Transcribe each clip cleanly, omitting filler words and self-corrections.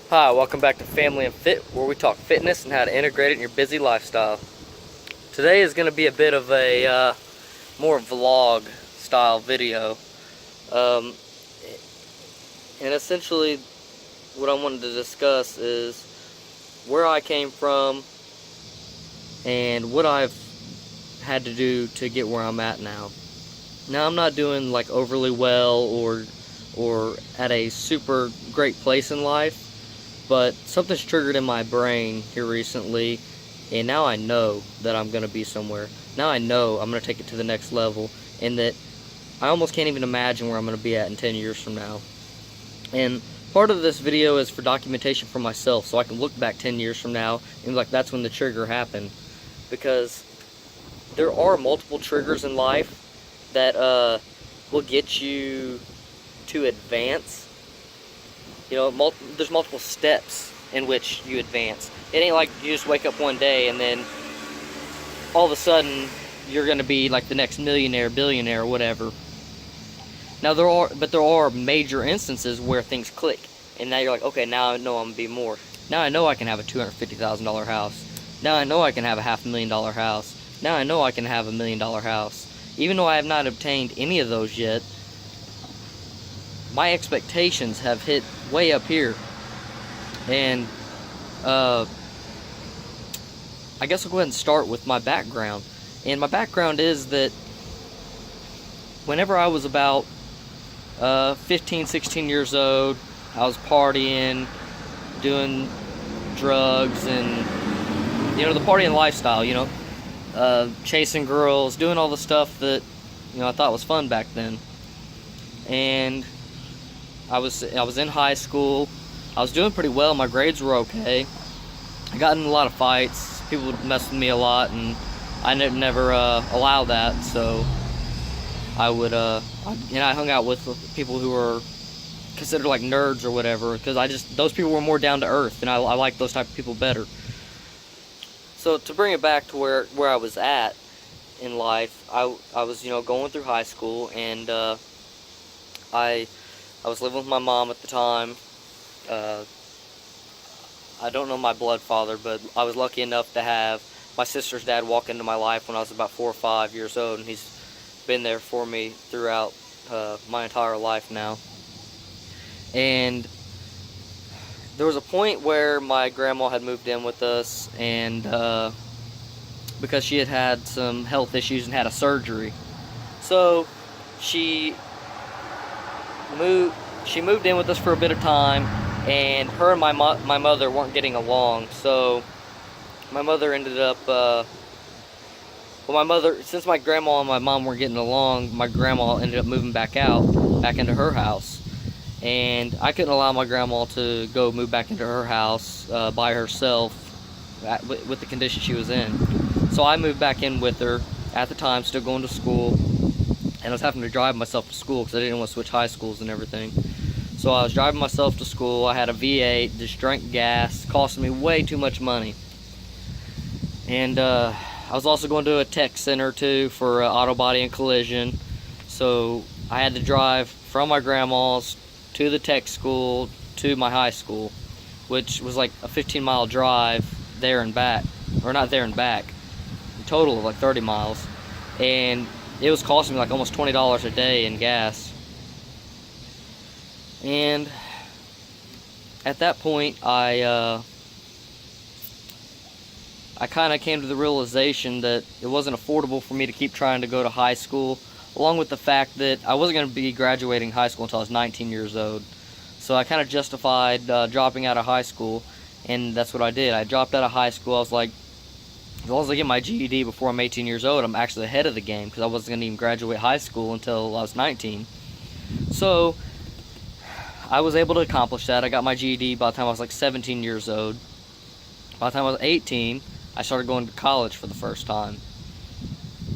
Hi, welcome back to Family and Fit, where we talk fitness and how to integrate it in your busy lifestyle. Today is going to be a bit of a more vlog style video. And essentially what I wanted to discuss is where I came from and what I've had to do to get where I'm at now. Now, I'm not doing like overly well or at a super great place in life, but something's triggered in my brain here recently, and now I know that I'm going to be somewhere. Now I know I'm going to take it to the next level, and that I almost can't even imagine where I'm going to be at in 10 years from now. And part of this video is for documentation for myself, so I can look back 10 years from now and be like, that's when the trigger happened. Because there are multiple triggers in life that will get you to advance. You know, there's multiple steps in which you advance. It ain't like you just wake up one day and then all of a sudden you're going to be like the next millionaire, billionaire, or whatever. Now there are major instances where things click, and now you're like, okay, now I know I'm gonna be more. Now I know I can have a $250,000 house. Now I know I can have a $500,000 house. Now I know I can have $1 million house. Even though I have not obtained any of those yet, my expectations have hit way up here. And I guess I'll go ahead and start with my background. And my background is that whenever I was about 15, 16 years old, I was partying, doing drugs, and, you know, the partying lifestyle, you know, chasing girls, doing all the stuff that, you know, I thought was fun back then. And I was in high school. I was doing pretty well. My grades were okay. I got in a lot of fights. People would mess with me a lot, and I never allow that. So I would, I hung out with people who were considered like nerds or whatever, because those people were more down to earth, and I like those type of people better. So to bring it back to where I was at in life, I was, you know, going through high school, and I was living with my mom at the time. I don't know my blood father, but I was lucky enough to have my sister's dad walk into my life when I was about 4 or 5 years old, and he's been there for me throughout my entire life now. And there was a point where my grandma had moved in with us, and because she had some health issues and had a surgery, so she moved in with us for a bit of time, and her and my mother weren't getting along. So my mother ended up since my grandma and my mom weren't getting along, my grandma ended up moving back into her house. And I couldn't allow my grandma to go move back into her house by herself with the condition she was in. So I moved back in with her, at the time still going to school, and I was having to drive myself to school because I didn't want to switch high schools and everything. So I was driving myself to school. I had a V8, just drank gas, costing me way too much money. And I was also going to a tech center too for auto body and collision. So I had to drive from my grandma's to the tech school to my high school, which was like a 15-mile drive there and back, or not there and back, a total of like 30 miles. And it was costing me like almost $20 a day in gas. And at that point, I kind of came to the realization that it wasn't affordable for me to keep trying to go to high school, along with the fact that I wasn't going to be graduating high school until I was 19 years old. So I kind of justified dropping out of high school, and that's what I did. I dropped out of high school. I was like, as long as I get my GED before I'm 18 years old, I'm actually ahead of the game, because I wasn't going to even graduate high school until I was 19. So I was able to accomplish that. I got my GED by the time I was like 17 years old. By the time I was 18, I started going to college for the first time.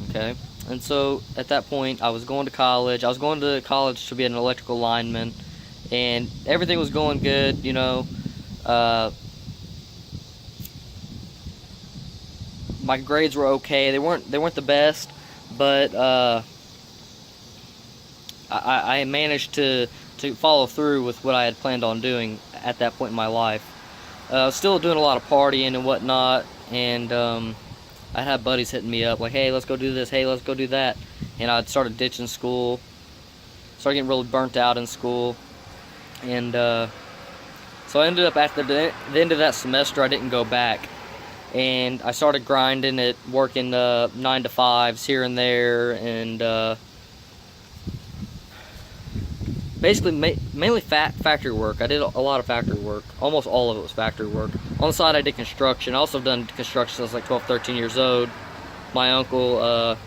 Okay? And so at that point, I was going to college. I was going to college to be an electrical lineman, and everything was going good, you know. My grades were okay. They weren't the best, but I managed to to follow through with what I had planned on doing at that point in my life. I was still doing a lot of partying and whatnot, and I had buddies hitting me up like, hey, let's go do this, hey, let's go do that. And I'd started ditching school, started getting really burnt out in school. And so I ended up, after the end of that semester, I didn't go back. And I started grinding it, working 9 to 5s here and there, and basically mainly factory work. I did a lot of factory work. Almost all of it was factory work. On the side, I did construction. I also done construction since I was like 12, 13 years old. My uncle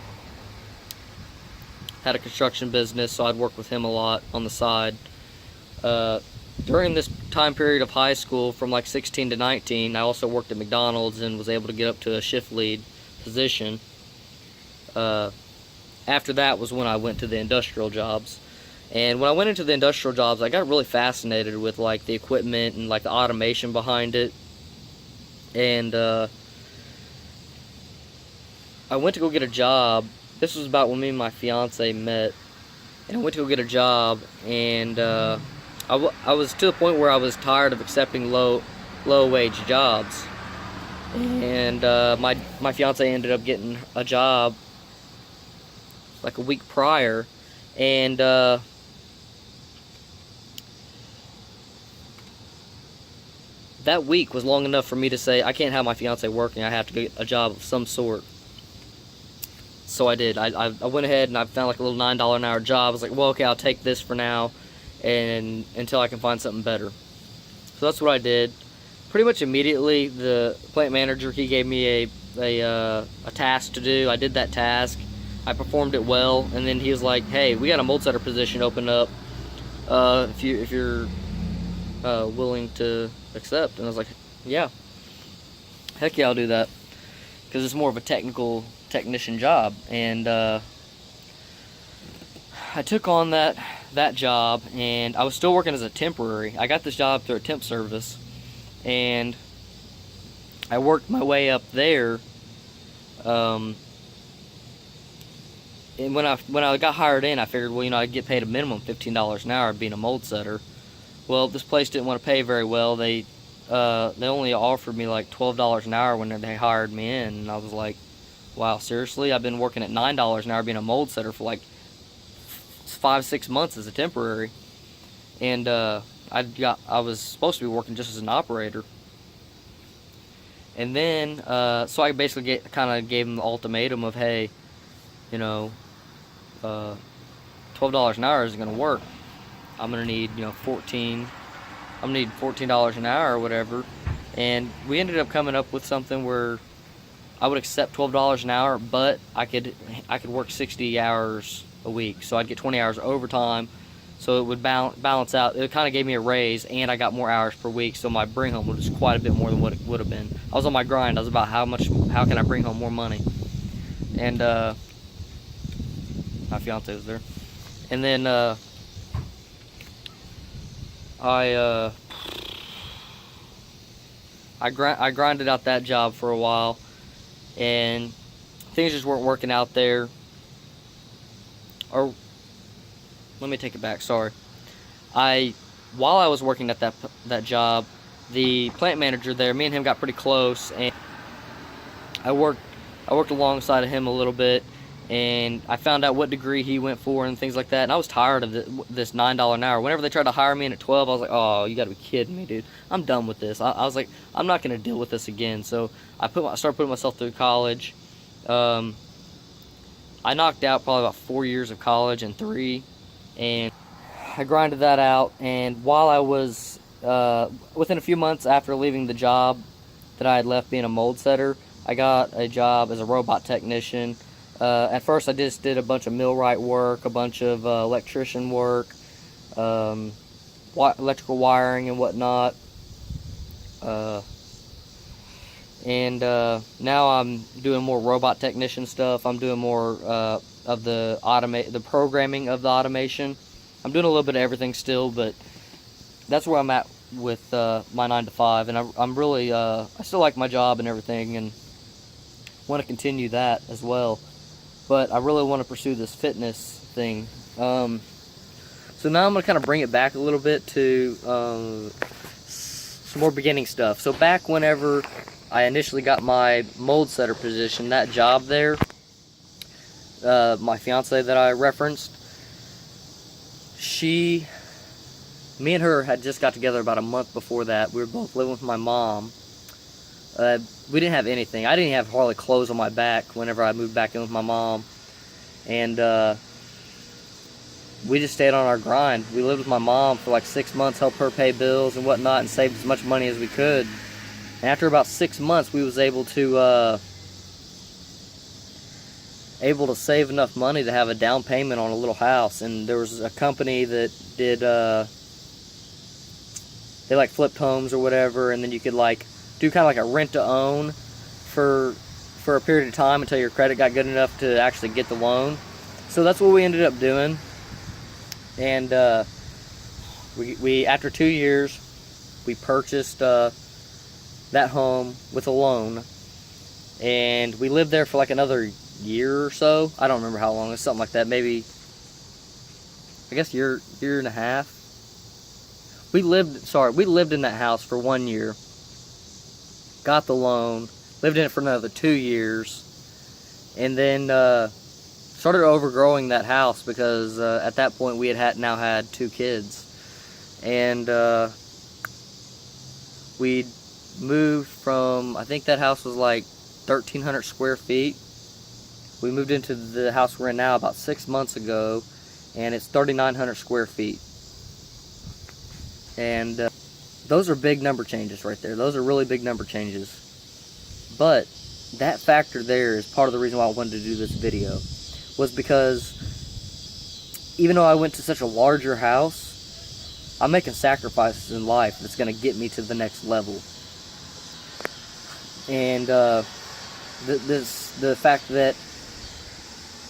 had a construction business, so I'd work with him a lot on the side. During this time period of high school, from like 16 to 19, I also worked at McDonald's and was able to get up to a shift lead position. After that was when I went to the industrial jobs. And when I went into the industrial jobs, I got really fascinated with like the equipment and like the automation behind it. And I went to go get a job. This was about when me and my fiance met. And I went to go get a job, and I was to the point where I was tired of accepting low wage jobs. And my fiance ended up getting a job like a week prior, and that week was long enough for me to say, I can't have my fiance working, I have to get a job of some sort. So I did. I went ahead and I found like a little $9 an hour job. I was like, well, okay, I'll take this for now, and until I can find something better. So that's what I did. Pretty much immediately, the plant manager, he gave me a task to do. I did that task. I performed it well, and then he was like, hey, we got a mold setter position open up, if you're willing to accept. And I was like, yeah, heck yeah, I'll do that, because it's more of a technician job. And I took on that job, and I was still working as a temporary. I got this job through a temp service, and I worked my way up there. And when I got hired in, I figured, well, I'd get paid a minimum $15 an hour being a mold setter. Well, this place didn't want to pay very well. They only offered me like $12 an hour when they hired me in, and I was like, wow, seriously? I've been working at $9 an hour being a mold setter for like 5-6 months as a temporary, and I was supposed to be working just as an operator. And then so I basically kind of gave them the ultimatum of, hey, $12 an hour isn't going to work. I'm going to need $14 an hour or whatever. And we ended up coming up with something where I would accept $12 an hour, but I could work 60 hours a week, so I'd get 20 hours overtime, so it would balance out. It kind of gave me a raise, and I got more hours per week, so my bring home was quite a bit more than what it would have been. I was on my grind. I was about how can I bring home more money. And my fiance was there. And then I grinded out that job for a while, and things just weren't working out there. Or let me take it back. Sorry. While I was working at that job, the plant manager there, me and him got pretty close, and I worked alongside of him a little bit, and I found out what degree he went for and things like that. And I was tired of this $9 an hour. Whenever they tried to hire me in at 12, I was like, oh, you got to be kidding me, dude. I'm done with this. I was like, I'm not going to deal with this again. So I started putting myself through college. I knocked out probably about 4 years of college and 3, and I grinded that out. And while I was within a few months after leaving the job that I had left being a mold setter, I got a job as a robot technician. At first I just did a bunch of millwright work, a bunch of electrician work, electrical wiring and whatnot. And now I'm doing more robot technician stuff. I'm doing more of the programming of the automation. I'm doing a little bit of everything still, but that's where I'm at with my 9 to 5. And I'm really I still like my job and everything, and want to continue that as well. But I really want to pursue this fitness thing. So So now I'm going to kind of bring it back a little bit to some more beginning stuff. So back whenever I initially got my mold setter position, that job there, my fiance that I referenced, me and her had just got together about a month before that. We were both living with my mom. We didn't have anything. I didn't have hardly clothes on my back whenever I moved back in with my mom. And we just stayed on our grind. We lived with my mom for like 6 months, helped her pay bills and whatnot, and saved as much money as we could. And after about 6 months, we was able to save enough money to have a down payment on a little house. And there was a company that did they like flipped homes or whatever, and then you could like do kind of like a rent to own for a period of time until your credit got good enough to actually get the loan. So that's what we ended up doing. And we after 2 years, we purchased that home with a loan, and we lived there for like another year or so. I don't remember how long. It's something like that. Maybe, I guess, year and a half. We lived in that house for 1 year. Got the loan. Lived in it for another 2 years, and then started overgrowing that house because at that point we now had 2 kids, and we moved from, I think that house was like 1,300 square feet. We moved into the house we're in now about 6 months ago, and it's 3,900 square feet. And those are big number changes right there. Those are really big number changes. But that factor there is part of the reason why I wanted to do this video, was because even though I went to such a larger house, I'm making sacrifices in life that's going to get me to the next level. And the fact that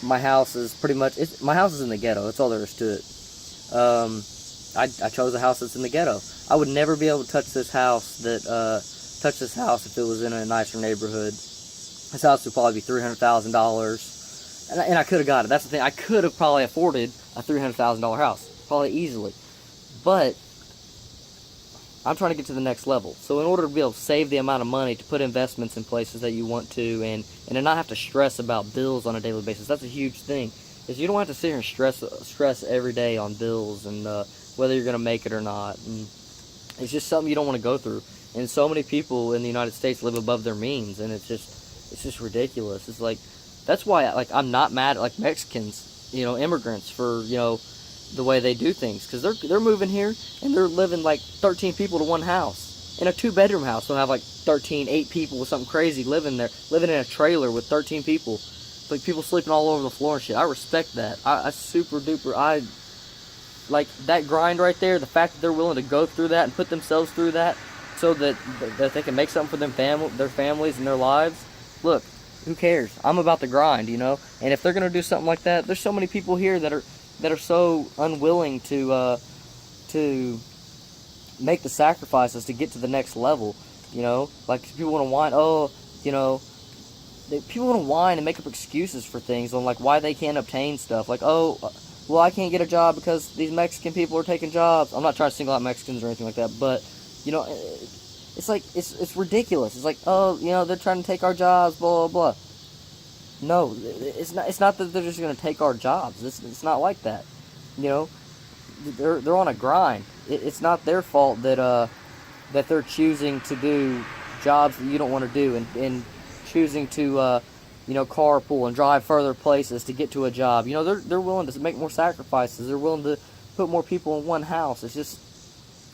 my house is pretty much, my house is in the ghetto. That's all there is to it. I chose a house that's in the ghetto. I would never be able to touch this house if it was in a nicer neighborhood. This house would probably be $300,000, and I could have got it. That's the thing. I could have probably afforded a $300,000 house, probably easily. But I'm trying to get to the next level. So in order to be able to save the amount of money to put investments in places that you want to, and to not have to stress about bills on a daily basis, that's a huge thing. Is you don't have to sit here and stress every day on bills and whether you're going to make it or not. And it's just something you don't want to go through. And so many people in the United States live above their means, and it's just ridiculous. It's like, that's why I'm not mad at like Mexicans, immigrants, for the way they do things, because they're moving here and they're living like 13 people to one house. In a 2-bedroom house, they'll have like 8 people with something crazy living there, living in a trailer with 13 people. Like people sleeping all over the floor and shit. I respect that. I super duper, I like that grind right there. The fact that they're willing to go through that and put themselves through that so that they can make something for their families and their lives. Look, who cares? I'm about the grind, And if they're gonna do something like that, there's so many people here that are so unwilling to make the sacrifices to get to the next level. Like people want to whine. People want to whine and make up excuses for things on like why they can't obtain stuff. Like, well, I can't get a job because these Mexican people are taking jobs. I'm not trying to single out Mexicans or anything like that, but it's like it's ridiculous. It's like, they're trying to take our jobs, blah blah blah. No, it's not that they're just going to take our jobs. It's not like that. They're on a grind. It's not their fault that they're choosing to do jobs that you don't want to do, and choosing to carpool and drive further places to get to a job. They're willing to make more sacrifices. They're willing to put more people in one house. It's just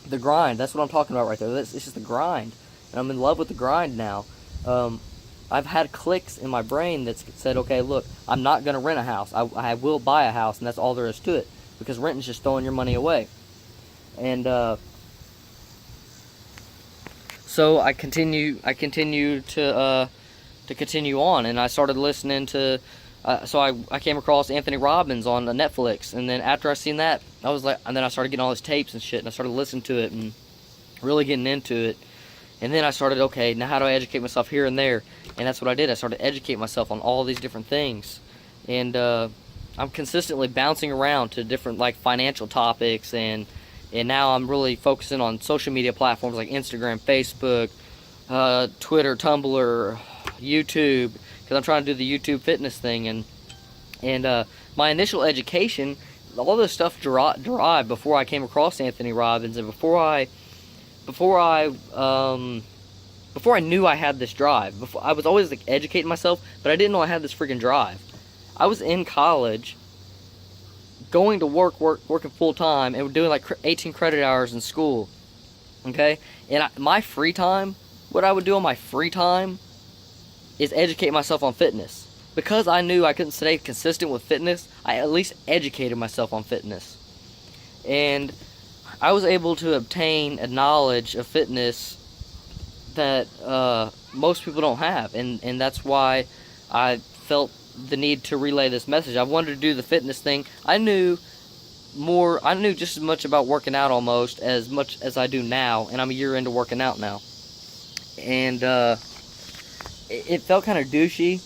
the grind. That's what I'm talking about right there. It's just the grind, and I'm in love with the grind now. I've had clicks in my brain that said, okay, look, I'm not going to rent a house. I will buy a house, and that's all there is to it, because renting is just throwing your money away. And so I continue to continue on, and I started listening to. So I came across Anthony Robbins on Netflix, and then after I seen that, I was like, and then I started getting all his tapes and shit, and I started listening to it and really getting into it. And then I started, okay, now how do I educate myself here and there? And that's what I did. I started educating myself on all these different things. And I'm consistently bouncing around to different like financial topics, and now I'm really focusing on social media platforms like Instagram, Facebook, Twitter, Tumblr, YouTube, because I'm trying to do the YouTube fitness thing. And my initial education, all this stuff derived before I came across Anthony Robbins, and before I knew I had this drive. I was always like educating myself, but I didn't know I had this freaking drive. I was in college, going to working full time, and doing like 18 credit hours in school. Okay, and my free time, what I would do on my free time, is educate myself on fitness. Because I knew I couldn't stay consistent with fitness, I at least educated myself on fitness, and I was able to obtain a knowledge of fitness that most people don't have, and that's why I felt the need to relay this message. I wanted to do the fitness thing. I knew just as much about working out almost as much as I do now, and I'm a year into working out now. And it felt kind of douchey,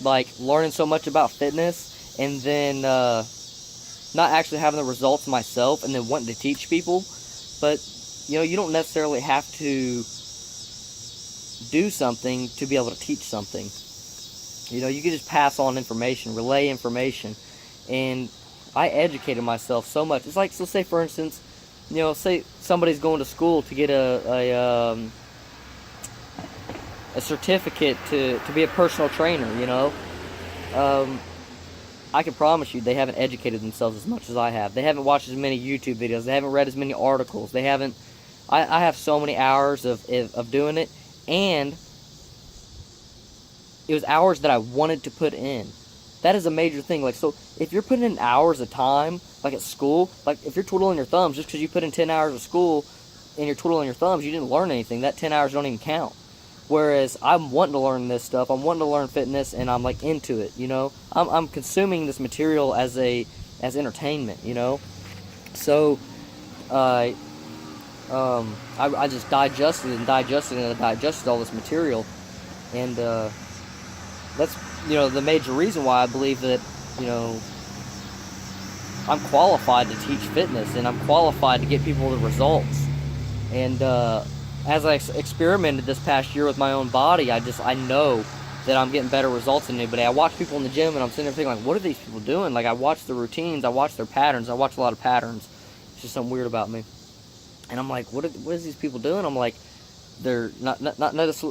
like learning so much about fitness and then not actually having the results myself and then wanting to teach people. But you don't necessarily have to do something to be able to teach something. You can just pass on information, relay information. And I educated myself so much. It's like, so say for instance, say somebody's going to school to get a certificate to be a personal trainer, I can promise you they haven't educated themselves as much as I have. They haven't watched as many YouTube videos. They haven't read as many articles. They haven't. I have so many hours of doing it, and it was hours that I wanted to put in. That is a major thing. Like, so if you're putting in hours of time, like at school, like if you're twiddling your thumbs just because you put in 10 hours of school and you're twiddling your thumbs, you didn't learn anything. That 10 hours don't even count. Whereas I'm wanting to learn this stuff, I'm wanting to learn fitness, and I'm like into it, I'm consuming this material as entertainment, So I just digested all this material, and that's the major reason why I believe that I'm qualified to teach fitness, and I'm qualified to get people the results. And as I experimented this past year with my own body, I know that I'm getting better results than anybody. I watch people in the gym, and I'm sitting there thinking, like, what are these people doing? Like, I watch the routines, I watch their patterns, I watch a lot of patterns. It's just something weird about me. And I'm like, what is these people doing? I'm like, they're not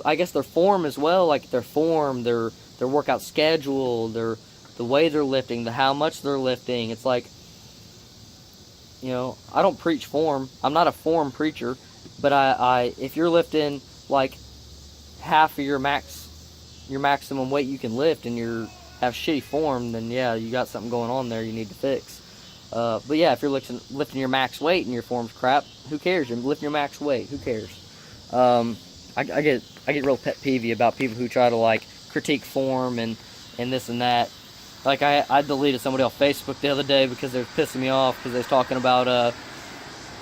I guess their form as well, like their form, their workout schedule, the way they're lifting, how much they're lifting. It's like, I don't preach form. I'm not a form preacher. But if you're lifting like half of your maximum weight you can lift, and you have shitty form, then yeah, you got something going on there you need to fix. But yeah, if you're lifting your max weight and your form's crap, who cares? You're lifting your max weight. Who cares? I get real pet peevey about people who try to like critique form and this and that. Like I deleted somebody off Facebook the other day because they were pissing me off because they was talking about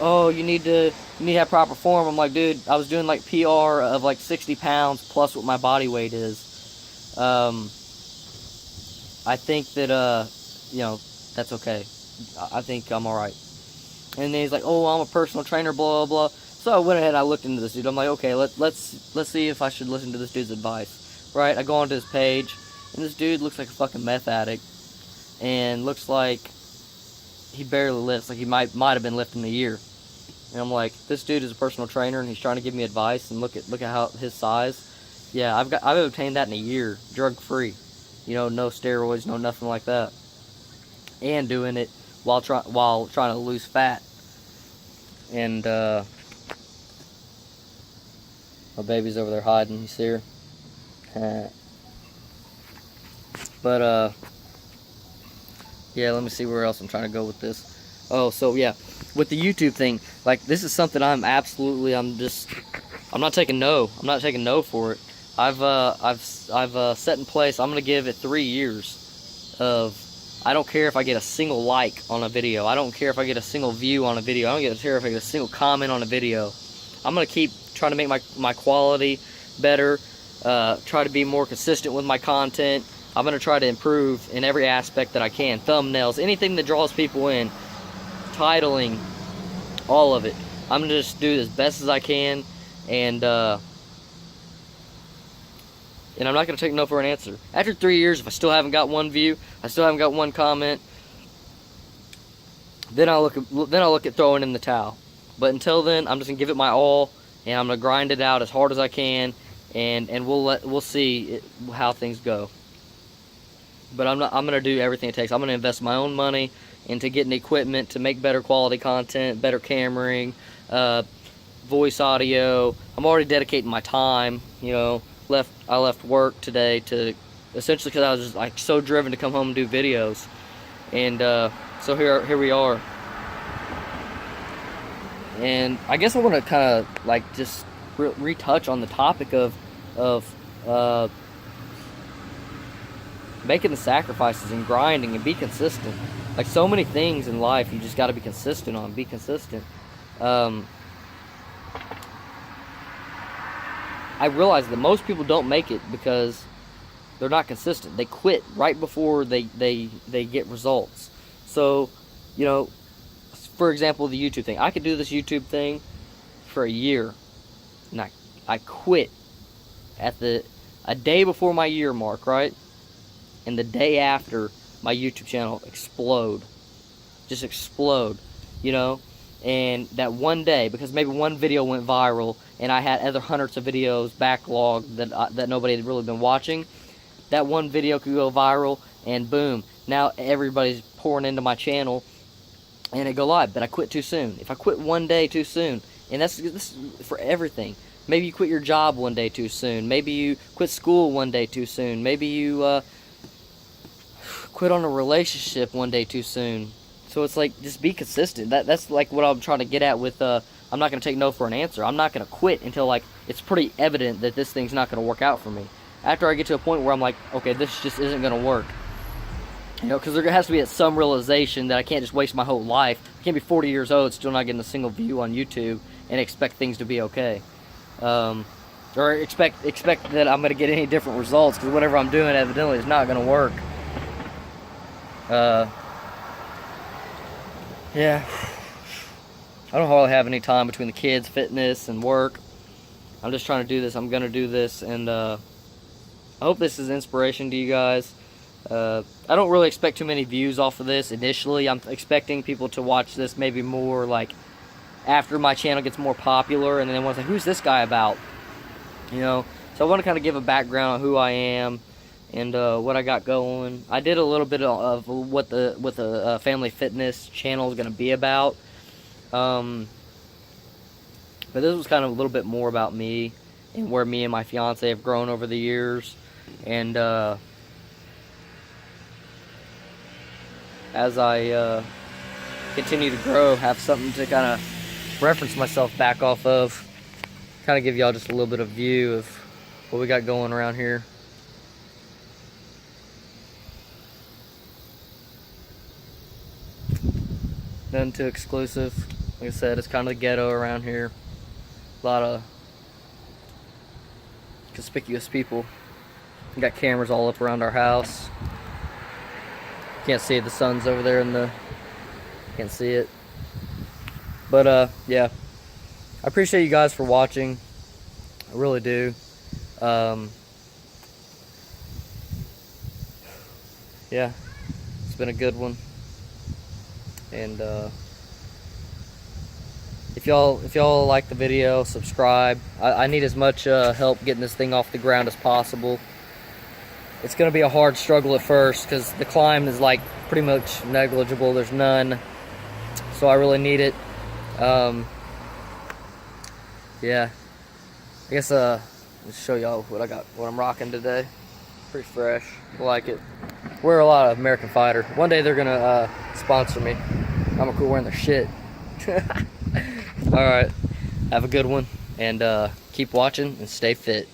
oh, you need to have proper form. I'm like, dude, I was doing like PR of like 60 pounds plus what my body weight is. I think that that's okay. I think I'm alright. And then he's like, oh, I'm a personal trainer, blah blah blah. So I went ahead and I looked into this dude. I'm like, okay, let's see if I should listen to this dude's advice. Right? I go onto his page, and this dude looks like a fucking meth addict, and looks like he barely lifts. Like he might have been lifting a year. And I'm like, this dude is a personal trainer, and he's trying to give me advice. And look at how his size. Yeah, I've obtained that in a year, drug free. No steroids, no nothing like that, and doing it while trying to lose fat. And my baby's over there hiding. You see her? But yeah, let me see where else I'm trying to go with this. Oh, so yeah, with the YouTube thing, like this is something I'm not taking no. I'm not taking no for it. I've set in place. I'm gonna give it 3 years of. I don't care if I get a single like on a video. I don't care if I get a single view on a video. I don't care if I get a single comment on a video. I'm gonna keep trying to make my quality better. Try to be more consistent with my content. I'm going to try to improve in every aspect that I can. Thumbnails, anything that draws people in, titling, all of it. I'm going to just do as best as I can, and I'm not going to take no for an answer. After 3 years, if I still haven't got one view, I still haven't got one comment, then I'll look at throwing in the towel. But until then, I'm just going to give it my all, and I'm going to grind it out as hard as I can, and we'll see how things go. But I'm going to do everything it takes. I'm going to invest my own money into getting equipment to make better quality content, better cameraing, voice audio. I'm already dedicating my time. You know, I left work today to essentially because I was just like so driven to come home and do videos, and so here we are. And I guess I want to kind of like just retouch on the topic of making the sacrifices and grinding and be consistent. Like so many things in life, you just got to be consistent on. Be consistent. I realize that most people don't make it because they're not consistent. They quit right before they get results. So, you know, for example, the YouTube thing. I could do this YouTube thing for a year, and I quit at a day before my year mark, right? And the day after, my YouTube channel just explode, you know. And that one day, because maybe one video went viral, and I had other hundreds of videos backlogged that nobody had really been watching. That one video could go viral, and boom, now everybody's pouring into my channel, and it go live. But I quit too soon. If I quit one day too soon, and this is for everything. Maybe you quit your job one day too soon. Maybe you quit school one day too soon. Maybe you quit on a relationship one day too soon. So it's like, just be consistent. That's like what I'm trying to get at with I'm not going to take no for an answer. I'm not going to quit until like it's pretty evident that this thing's not going to work out for me. After I get to a point where I'm like, okay, this just isn't going to work. You know, because there has to be some realization that I can't just waste my whole life. I can't be 40 years old, still not getting a single view on YouTube, and expect things to be okay. Or expect that I'm going to get any different results, because whatever I'm doing evidently is not going to work. Yeah. I don't hardly have any time between the kids, fitness, and work. I'm just trying to do this. I'm going to do this, and I hope this is inspiration to you guys. I don't really expect too many views off of this initially. I'm expecting people to watch this maybe more like after my channel gets more popular, and then they want to say, who's this guy about? You know, so I want to kind of give a background on who I am and what I got going. I did a little bit of what the family fitness channel is going to be about, but this was kind of a little bit more about me and where me and my fiance have grown over the years. And as I continue to grow, have something to kind of reference myself back off of, kind of give y'all just a little bit of view of what we got going around here. Nothing too exclusive. Like I said, it's kind of the ghetto around here. A lot of conspicuous people. We got cameras all up around our house. Can't see it. The sun's over there in the... Can't see it. But, yeah. I appreciate you guys for watching. I really do. Yeah. It's been a good one. And, if y'all like the video, subscribe. I need as much help getting this thing off the ground as possible. It's going to be a hard struggle at first because the climb is like pretty much negligible. There's none. So I really need it. Yeah. I guess let's show y'all what I got, what I'm rocking today. Pretty fresh. I like it. Wear a lot of American Fighter. One day they're gonna sponsor me. I'm gonna quit wearing their shit. Alright. Have a good one, and keep watching and stay fit.